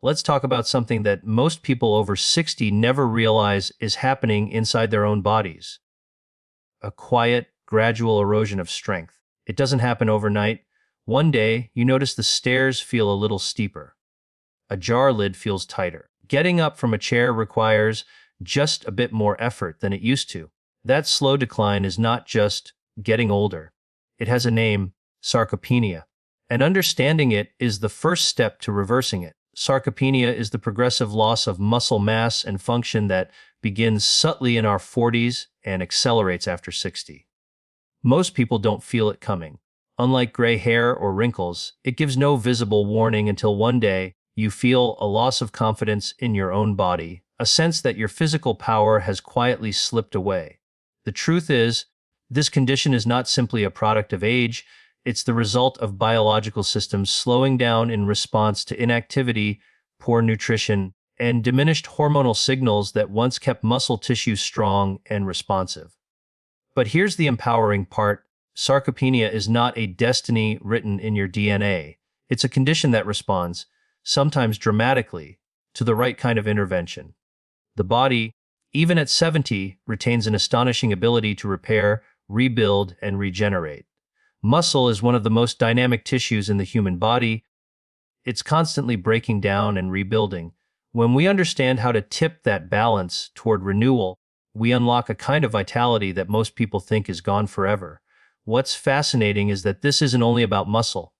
let's talk about something that most people over 60 never realize is happening inside their own bodies: a quiet, gradual erosion of strength. It doesn't happen overnight. One day, you notice the stairs feel a little steeper. A jar lid feels tighter. Getting up from a chair requires just a bit more effort than it used to. That slow decline is not just getting older. It has a name: sarcopenia. And understanding it is the first step to reversing it. Sarcopenia is the progressive loss of muscle mass and function that begins subtly in our 40s and accelerates after 60. Most people don't feel it coming. Unlike gray hair or wrinkles, it gives no visible warning until one day you feel a loss of confidence in your own body, a sense that your physical power has quietly slipped away. The truth is, this condition is not simply a product of age. It's the result of biological systems slowing down in response to inactivity, poor nutrition, and diminished hormonal signals that once kept muscle tissue strong and responsive. But here's the empowering part: sarcopenia is not a destiny written in your DNA. It's a condition that responds, sometimes dramatically, to the right kind of intervention. The body, even at 70, retains an astonishing ability to repair, rebuild, and regenerate. Muscle is one of the most dynamic tissues in the human body. It's constantly breaking down and rebuilding. When we understand how to tip that balance toward renewal, we unlock a kind of vitality that most people think is gone forever. What's fascinating is that this isn't only about muscle.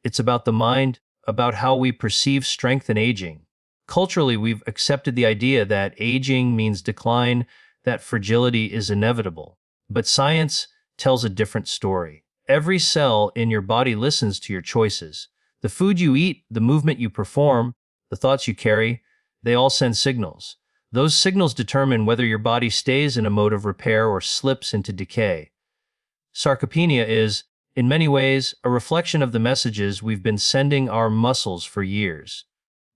It's about the mind, about how we perceive strength and aging. Culturally, we've accepted the idea that aging means decline, that fragility is inevitable. But science tells a different story. Every cell in your body listens to your choices. The food you eat, the movement you perform, the thoughts you carry, they all send signals. Those signals determine whether your body stays in a mode of repair or slips into decay. Sarcopenia is, in many ways, a reflection of the messages we've been sending our muscles for years.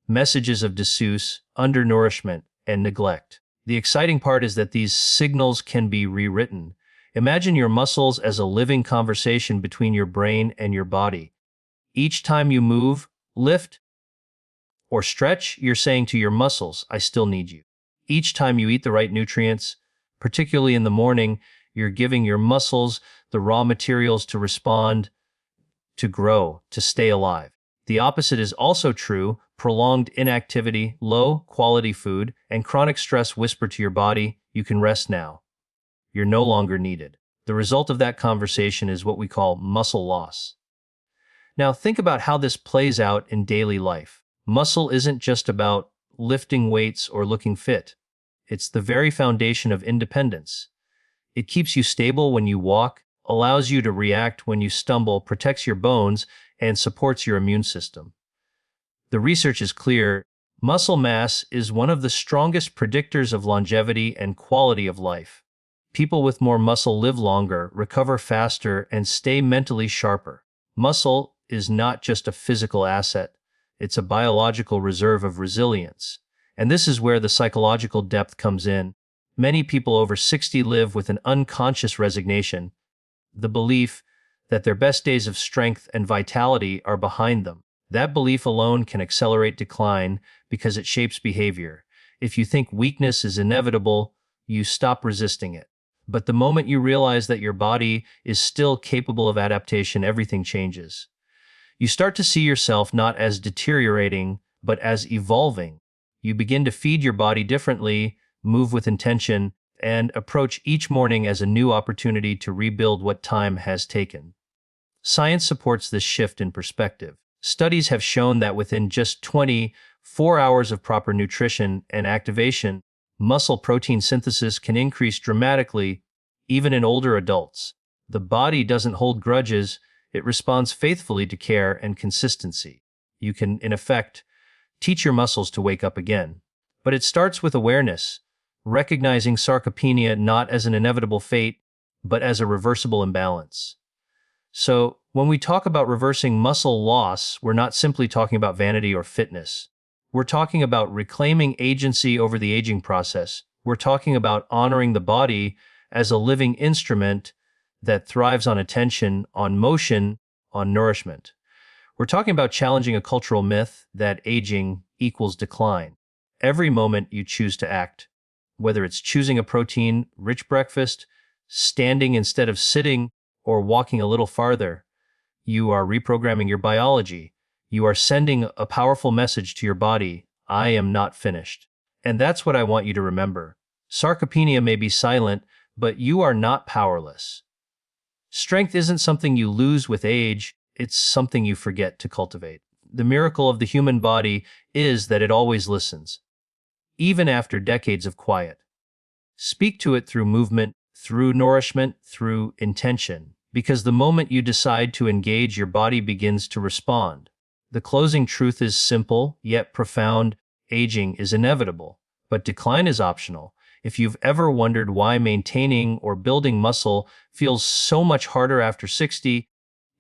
Messages of disuse, undernourishment, and neglect. The exciting part is that these signals can be rewritten. Imagine your muscles as a living conversation between your brain and your body. Each time you move, lift, or stretch, you're saying to your muscles, "I still need you." Each time you eat the right nutrients, particularly in the morning, you're giving your muscles the raw materials to respond, to grow, to stay alive. The opposite is also true. Prolonged inactivity, low-quality food, and chronic stress whisper to your body, "You can rest now. You're no longer needed." The result of that conversation is what we call muscle loss. Now, think about how this plays out in daily life. Muscle isn't just about lifting weights or looking fit. It's the very foundation of independence. It keeps you stable when you walk, allows you to react when you stumble, protects your bones, and supports your immune system. The research is clear. Muscle mass is one of the strongest predictors of longevity and quality of life. People with more muscle live longer, recover faster, and stay mentally sharper. Muscle is not just a physical asset. It's a biological reserve of resilience. And this is where the psychological depth comes in. Many people over 60 live with an unconscious resignation, the belief that their best days of strength and vitality are behind them. That belief alone can accelerate decline because it shapes behavior. If you think weakness is inevitable, you stop resisting it. But the moment you realize that your body is still capable of adaptation, everything changes. You start to see yourself not as deteriorating, but as evolving. You begin to feed your body differently, move with intention, and approach each morning as a new opportunity to rebuild what time has taken. Science supports this shift in perspective. Studies have shown that within just 24 hours of proper nutrition and activation, muscle protein synthesis can increase dramatically, even in older adults. The body doesn't hold grudges, it responds faithfully to care and consistency. You can, in effect, teach your muscles to wake up again. But it starts with awareness, recognizing sarcopenia not as an inevitable fate, but as a reversible imbalance. So, when we talk about reversing muscle loss, we're not simply talking about vanity or fitness. We're talking about reclaiming agency over the aging process. We're talking about honoring the body as a living instrument that thrives on attention, on motion, on nourishment. We're talking about challenging a cultural myth that aging equals decline. Every moment you choose to act, whether it's choosing a protein-rich breakfast, standing instead of sitting, or walking a little farther, you are reprogramming your biology. You are sending a powerful message to your body: I am not finished. And that's what I want you to remember. Sarcopenia may be silent, but you are not powerless. Strength isn't something you lose with age, it's something you forget to cultivate. The miracle of the human body is that it always listens, even after decades of quiet. Speak to it through movement, through nourishment, through intention, because the moment you decide to engage, your body begins to respond. The closing truth is simple, yet profound. Aging is inevitable, but decline is optional. If you've ever wondered why maintaining or building muscle feels so much harder after 60,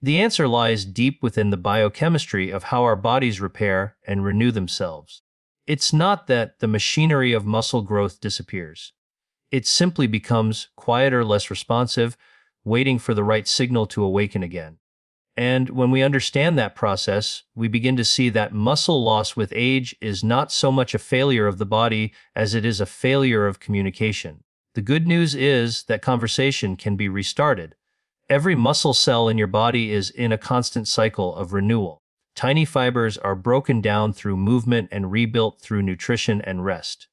the answer lies deep within the biochemistry of how our bodies repair and renew themselves. It's not that the machinery of muscle growth disappears. It simply becomes quieter, less responsive, waiting for the right signal to awaken again. And when we understand that process, we begin to see that muscle loss with age is not so much a failure of the body as it is a failure of communication. The good news is that conversation can be restarted. Every muscle cell in your body is in a constant cycle of renewal. Tiny fibers are broken down through movement and rebuilt through nutrition and rest.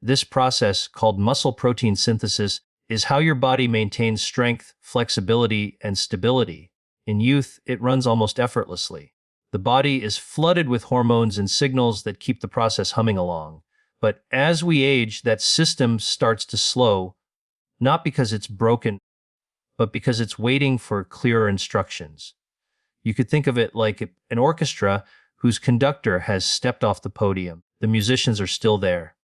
This process, called muscle protein synthesis, is how your body maintains strength, flexibility, and stability. In youth, it runs almost effortlessly. The body is flooded with hormones and signals that keep the process humming along. But as we age, that system starts to slow, not because it's broken, but because it's waiting for clearer instructions. You could think of it like an orchestra whose conductor has stepped off the podium. The musicians are still there.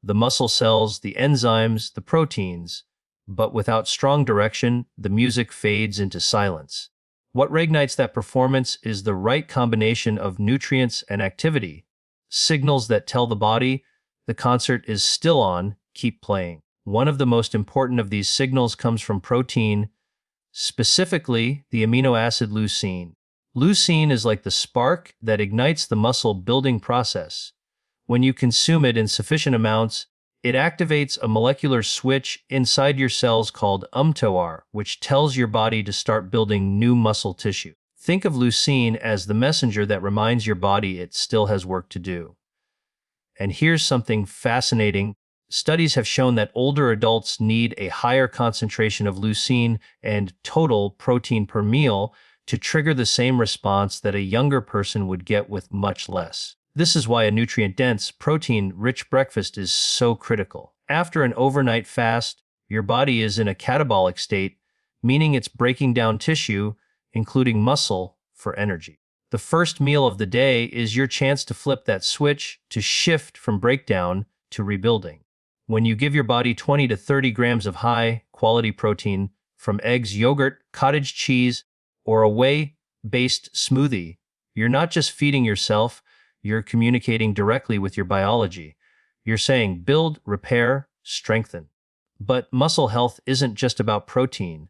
The muscle cells, the enzymes, the proteins. But without strong direction, the music fades into silence. What reignites that performance is the right combination of nutrients and activity, signals that tell the body the concert is still on, keep playing. One of the most important of these signals comes from protein, specifically the amino acid leucine. Leucine is like the spark that ignites the muscle building process. When you consume it in sufficient amounts, it activates a molecular switch inside your cells called mTOR, which tells your body to start building new muscle tissue. Think of leucine as the messenger that reminds your body it still has work to do. And here's something fascinating. Studies have shown that older adults need a higher concentration of leucine and total protein per meal to trigger the same response that a younger person would get with much less. This is why a nutrient-dense, protein-rich breakfast is so critical. After an overnight fast, your body is in a catabolic state, meaning it's breaking down tissue, including muscle, for energy. The first meal of the day is your chance to flip that switch, to shift from breakdown to rebuilding. When you give your body 20 to 30 grams of high-quality protein from eggs, yogurt, cottage cheese, or a whey-based smoothie, you're not just feeding yourself, you're communicating directly with your biology. You're saying build, repair, strengthen. But muscle health isn't just about protein.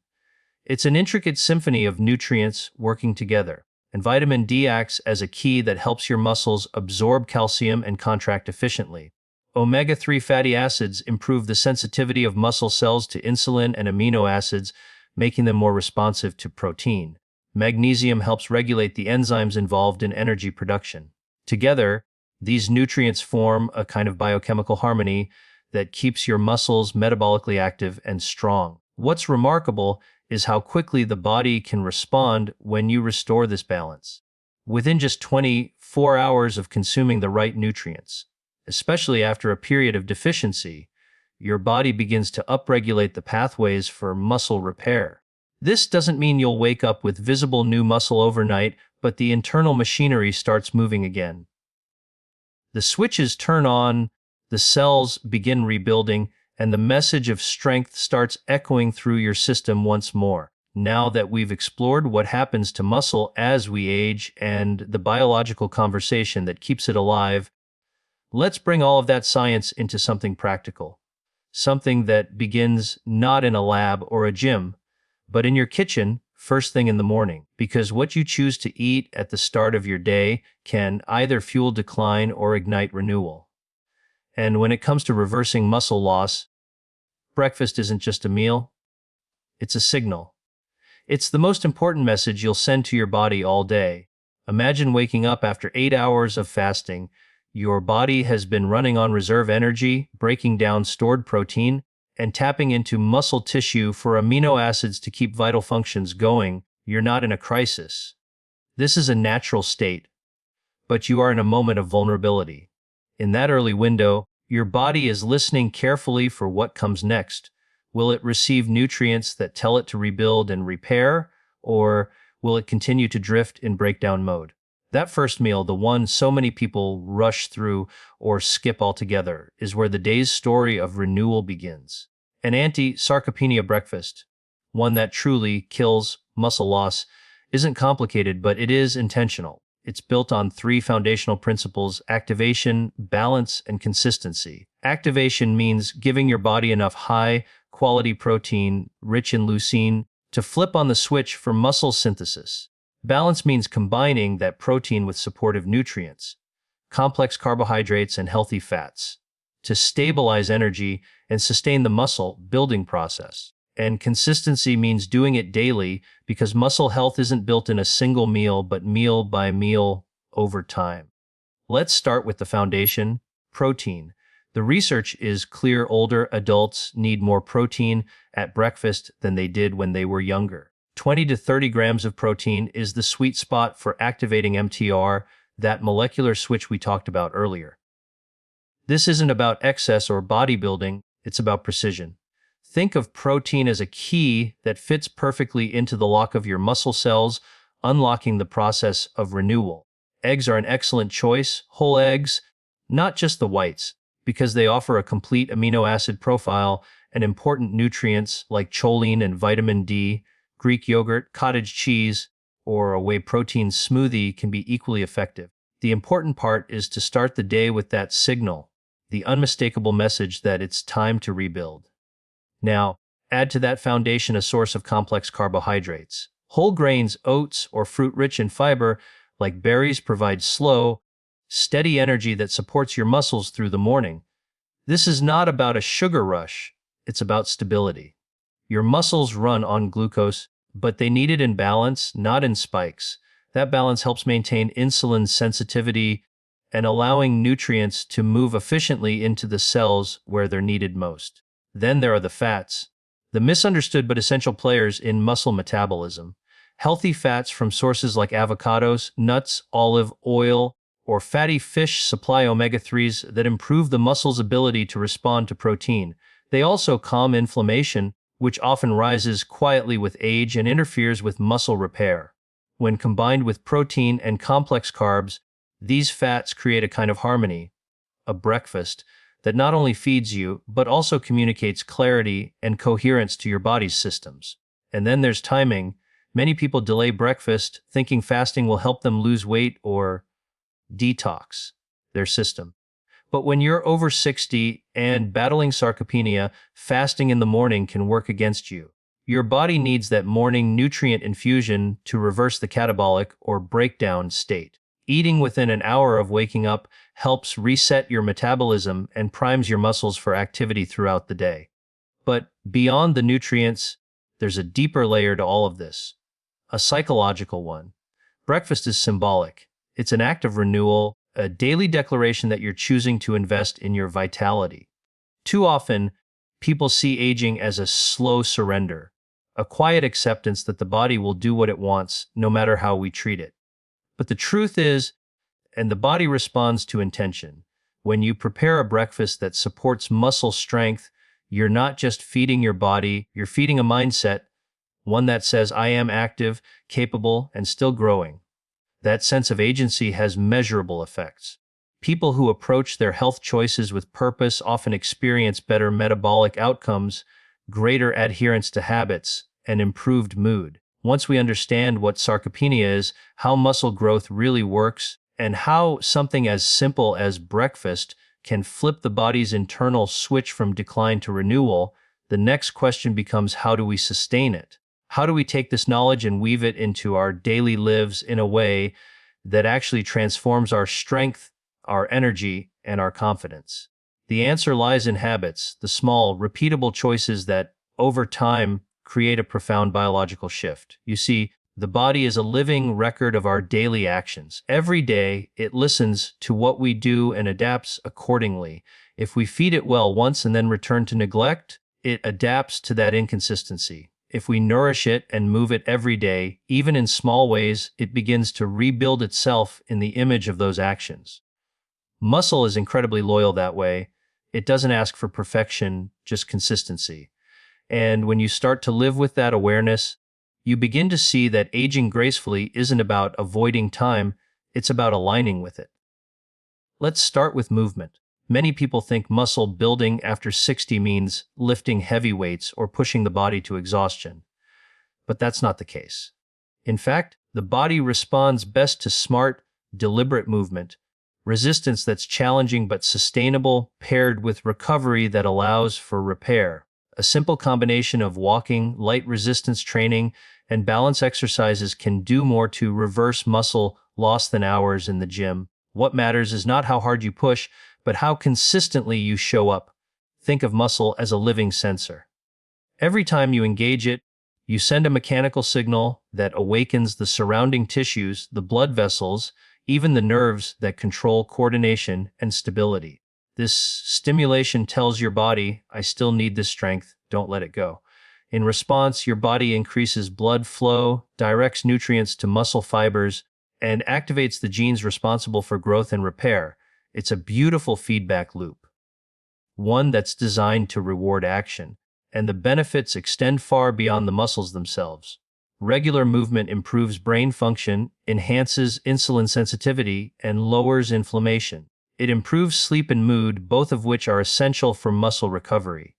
It's an intricate symphony of nutrients working together. And vitamin D acts as a key that helps your muscles absorb calcium and contract efficiently. Omega-3 fatty acids improve the sensitivity of muscle cells to insulin and amino acids, making them more responsive to protein. Magnesium helps regulate the enzymes involved in energy production. Together, these nutrients form a kind of biochemical harmony that keeps your muscles metabolically active and strong. What's remarkable is how quickly the body can respond when you restore this balance. Within just 24 hours of consuming the right nutrients, especially after a period of deficiency, your body begins to upregulate the pathways for muscle repair. This doesn't mean you'll wake up with visible new muscle overnight, but the internal machinery starts moving again. The switches turn on, the cells begin rebuilding, and the message of strength starts echoing through your system once more. Now that we've explored what happens to muscle as we age and the biological conversation that keeps it alive, let's bring all of that science into something practical. Something that begins not in a lab or a gym, but in your kitchen, first thing in the morning, because what you choose to eat at the start of your day can either fuel decline or ignite renewal. And when it comes to reversing muscle loss, breakfast isn't just a meal, it's a signal. It's the most important message you'll send to your body all day. Imagine waking up after 8 hours of fasting. Your body has been running on reserve energy, breaking down stored protein, and tapping into muscle tissue for amino acids to keep vital functions going. You're not in a crisis. This is a natural state, but you are in a moment of vulnerability. In that early window, your body is listening carefully for what comes next. Will it receive nutrients that tell it to rebuild and repair, or will it continue to drift in breakdown mode? That first meal, the one so many people rush through or skip altogether, is where the day's story of renewal begins. An anti-sarcopenia breakfast, one that truly kills muscle loss, isn't complicated, but it is intentional. It's built on three foundational principles: activation, balance, and consistency. Activation means giving your body enough high-quality protein, rich in leucine, to flip on the switch for muscle synthesis. Balance means combining that protein with supportive nutrients, complex carbohydrates, and healthy fats to stabilize energy and sustain the muscle building process. And consistency means doing it daily, because muscle health isn't built in a single meal, but meal by meal over time. Let's start with the foundation: protein. The research is clear: older adults need more protein at breakfast than they did when they were younger. 20 to 30 grams of protein is the sweet spot for activating MTR, that molecular switch we talked about earlier. This isn't about excess or bodybuilding, it's about precision. Think of protein as a key that fits perfectly into the lock of your muscle cells, unlocking the process of renewal. Eggs are an excellent choice, whole eggs, not just the whites, because they offer a complete amino acid profile and important nutrients like choline and vitamin D. Greek yogurt, cottage cheese, or a whey protein smoothie can be equally effective. The important part is to start the day with that signal, the unmistakable message that it's time to rebuild. Now, add to that foundation a source of complex carbohydrates. Whole grains, oats, or fruit rich in fiber, like berries, provide slow, steady energy that supports your muscles through the morning. This is not about a sugar rush, it's about stability. Your muscles run on glucose, but they need it in balance, not in spikes. That balance helps maintain insulin sensitivity and allowing nutrients to move efficiently into the cells where they're needed most. Then there are the fats, the misunderstood but essential players in muscle metabolism. Healthy fats from sources like avocados, nuts, olive oil, or fatty fish supply omega-3s that improve the muscle's ability to respond to protein. They also calm inflammation, which often rises quietly with age and interferes with muscle repair. When combined with protein and complex carbs, these fats create a kind of harmony, a breakfast that not only feeds you, but also communicates clarity and coherence to your body's systems. And then there's timing. Many people delay breakfast, thinking fasting will help them lose weight or detox their system. But when you're over 60 and battling sarcopenia, fasting in the morning can work against you. Your body needs that morning nutrient infusion to reverse the catabolic or breakdown state. Eating within an hour of waking up helps reset your metabolism and primes your muscles for activity throughout the day. But beyond the nutrients, there's a deeper layer to all of this, a psychological one. Breakfast is symbolic. It's an act of renewal, a daily declaration that you're choosing to invest in your vitality. Too often, people see aging as a slow surrender, a quiet acceptance that the body will do what it wants, no matter how we treat it. But the truth is, and the body responds to intention. When you prepare a breakfast that supports muscle strength, you're not just feeding your body, you're feeding a mindset, one that says, I am active, capable, and still growing. That sense of agency has measurable effects. People who approach their health choices with purpose often experience better metabolic outcomes, greater adherence to habits, and improved mood. Once we understand what sarcopenia is, how muscle growth really works, and how something as simple as breakfast can flip the body's internal switch from decline to renewal, the next question becomes, how do we sustain it? How do we take this knowledge and weave it into our daily lives in a way that actually transforms our strength, our energy, and our confidence? The answer lies in habits, the small, repeatable choices that, over time, create a profound biological shift. You see, the body is a living record of our daily actions. Every day, it listens to what we do and adapts accordingly. If we feed it well once and then return to neglect, it adapts to that inconsistency. If we nourish it and move it every day, even in small ways, it begins to rebuild itself in the image of those actions. Muscle is incredibly loyal that way. It doesn't ask for perfection, just consistency. And when you start to live with that awareness, you begin to see that aging gracefully isn't about avoiding time, it's about aligning with it. Let's start with movement. Many people think muscle building after 60 means lifting heavy weights or pushing the body to exhaustion. But that's not the case. In fact, the body responds best to smart, deliberate movement, resistance that's challenging but sustainable, paired with recovery that allows for repair. A simple combination of walking, light resistance training, and balance exercises can do more to reverse muscle loss than hours in the gym. What matters is not how hard you push, but how consistently you show up. Think of muscle as a living sensor. Every time you engage it, you send a mechanical signal that awakens the surrounding tissues, the blood vessels, even the nerves that control coordination and stability. This stimulation tells your body, I still need this strength, don't let it go. In response, your body increases blood flow, directs nutrients to muscle fibers, and activates the genes responsible for growth and repair. It's a beautiful feedback loop, one that's designed to reward action, and the benefits extend far beyond the muscles themselves. Regular movement improves brain function, enhances insulin sensitivity, and lowers inflammation. It improves sleep and mood, both of which are essential for muscle recovery.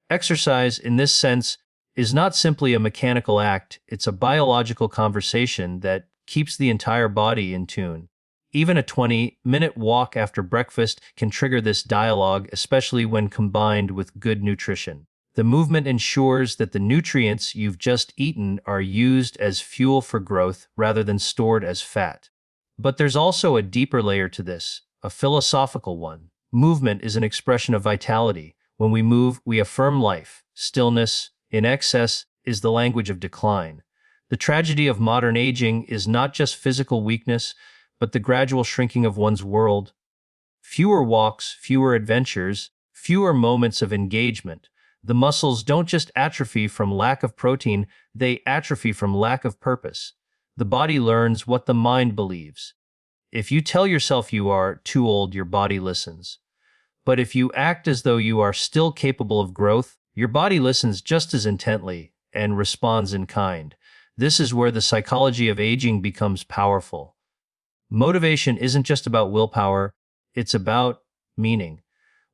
Exercise, in this sense, is not simply a mechanical act, it's a biological conversation that keeps the entire body in tune. Even a 20-minute walk after breakfast can trigger this dialogue, especially when combined with good nutrition. The movement ensures that the nutrients you've just eaten are used as fuel for growth rather than stored as fat. But there's also a deeper layer to this, a philosophical one. Movement is an expression of vitality. When we move, we affirm life. Stillness, in excess, is the language of decline. The tragedy of modern aging is not just physical weakness, but the gradual shrinking of one's world. Fewer walks, fewer adventures, fewer moments of engagement. The muscles don't just atrophy from lack of protein, they atrophy from lack of purpose. The body learns what the mind believes. If you tell yourself you are too old, your body listens. But if you act as though you are still capable of growth, your body listens just as intently and responds in kind. This is where the psychology of aging becomes powerful. Motivation isn't just about willpower, it's about meaning.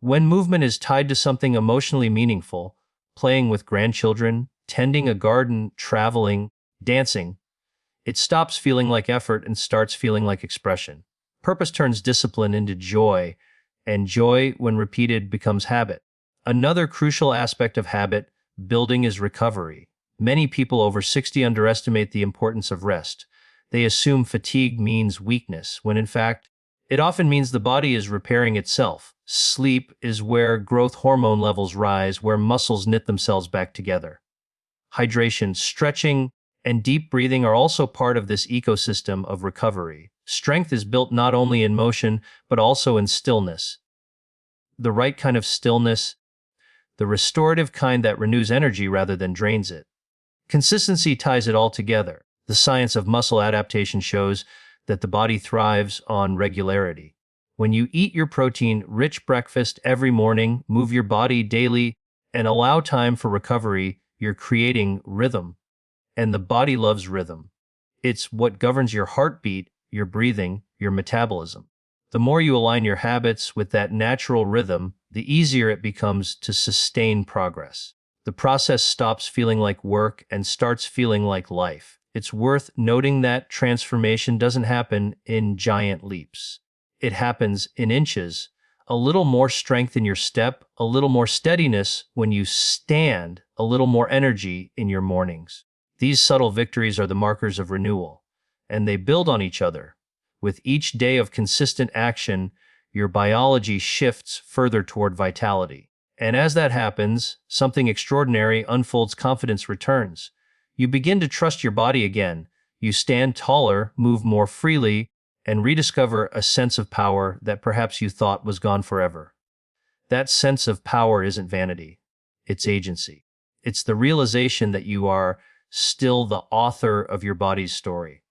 When movement is tied to something emotionally meaningful, playing with grandchildren, tending a garden, traveling, dancing, it stops feeling like effort and starts feeling like expression. Purpose turns discipline into joy, and joy, when repeated, becomes habit. Another crucial aspect of habit building is recovery. Many people over 60 underestimate the importance of rest. They assume fatigue means weakness, when in fact, it often means the body is repairing itself. Sleep is where growth hormone levels rise, where muscles knit themselves back together. Hydration, stretching, and deep breathing are also part of this ecosystem of recovery. Strength is built not only in motion, but also in stillness. The right kind of stillness, the restorative kind that renews energy rather than drains it. Consistency ties it all together. The science of muscle adaptation shows that the body thrives on regularity. When you eat your protein-rich breakfast every morning, move your body daily, and allow time for recovery, you're creating rhythm. And the body loves rhythm. It's what governs your heartbeat, your breathing, your metabolism. The more you align your habits with that natural rhythm, the easier it becomes to sustain progress. The process stops feeling like work and starts feeling like life. It's worth noting that transformation doesn't happen in giant leaps. It happens in inches. A little more strength in your step, a little more steadiness when you stand, a little more energy in your mornings. These subtle victories are the markers of renewal, and they build on each other. With each day of consistent action, your biology shifts further toward vitality. And as that happens, something extraordinary unfolds. Confidence returns. You begin to trust your body again. You stand taller, move more freely, and rediscover a sense of power that perhaps you thought was gone forever. That sense of power isn't vanity, it's agency. It's the realization that you are still the author of your body's story.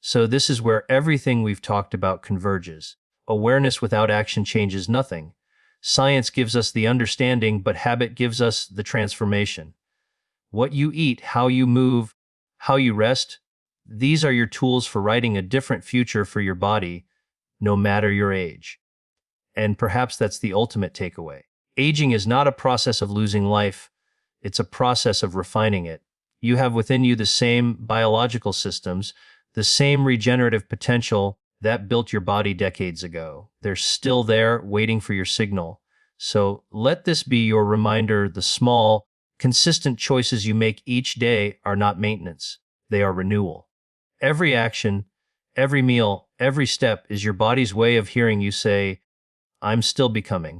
So, this is where everything we've talked about converges. Awareness without action changes nothing. Science gives us the understanding, but habit gives us the transformation. What you eat, how you move, how you rest, these are your tools for writing a different future for your body, no matter your age. And perhaps that's the ultimate takeaway. Aging is not a process of losing life, it's a process of refining it. You have within you the same biological systems, the same regenerative potential that built your body decades ago. They're still there, waiting for your signal. So let this be your reminder: the small, consistent choices you make each day are not maintenance, they are renewal. Every action, every meal, every step is your body's way of hearing you say, I'm still becoming.